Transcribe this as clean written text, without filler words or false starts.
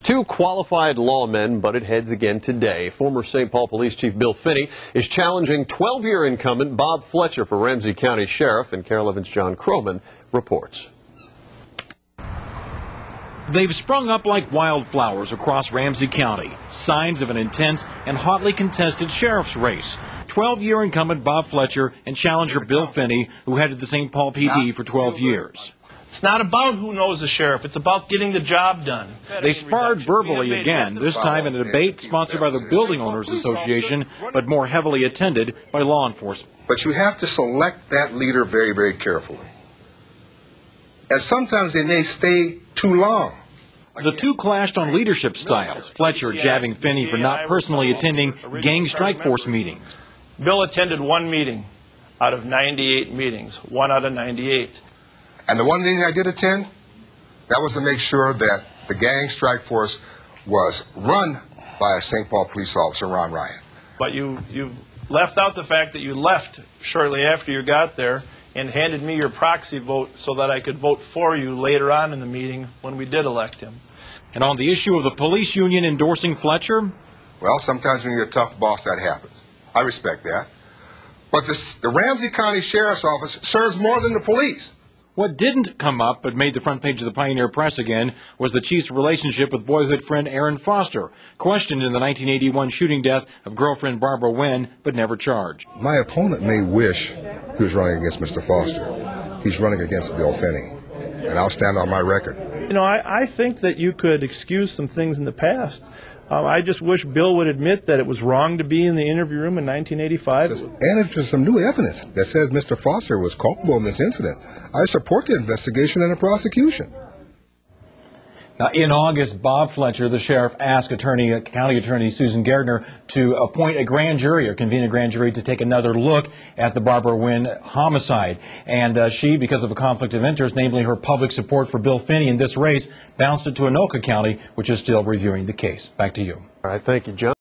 Two qualified lawmen butted heads again today. Former St. Paul Police Chief Bill Finney is challenging 12-year incumbent Bob Fletcher for Ramsey County Sheriff, and KARE 11's John Konen reports. They've sprung up like wildflowers across Ramsey County, signs of an intense and hotly contested sheriff's race. 12-year incumbent Bob Fletcher and challenger Bill Finney, who headed the St. Paul PD for 12 years. It's not about who knows the sheriff. It's about getting the job done. They sparred verbally again, this time in a debate sponsored by the Building Owners Association, but more heavily attended by law enforcement. But you have to select that leader very, very carefully. And sometimes they may stay too long. The two clashed on leadership styles, Fletcher jabbing Finney for not personally attending gang strike force meetings. Bill attended one meeting out of 98 meetings, 1 out of 98. And the one meeting I did attend, that was to make sure that the gang strike force was run by a St. Paul police officer, Ron Ryan. But you left out the fact that you left shortly after you got there and handed me your proxy vote so that I could vote for you later on in the meeting when we did elect him. And on the issue of the police union endorsing Fletcher? Well, sometimes when you're a tough boss, that happens. I respect that. But the Ramsey County Sheriff's Office serves more than the police. What didn't come up but made the front page of the Pioneer Press again was the chief's relationship with boyhood friend Sgt Foster, questioned in the 1981 shooting death of girlfriend Barbara Winn, but never charged. My opponent may wish he was running against Mr. Foster. He's running against Bill Finney, and I'll stand on my record. You know, I think that you could excuse some things in the past. I just wish Bill would admit that it was wrong to be in the interview room in 1985. And if there's some new evidence that says Mr. Foster was culpable in this incident, I support the investigation and the prosecution. Now, in August, Bob Fletcher, the sheriff, asked County Attorney Sgt Gaertner to appoint a grand jury or convene a grand jury to take another look at the Barbara Winn homicide. And she, because of a conflict of interest, namely her public support for Bill Finney in this race, bounced it to Anoka County, which is still reviewing the case. Back to you. All right, thank you, John.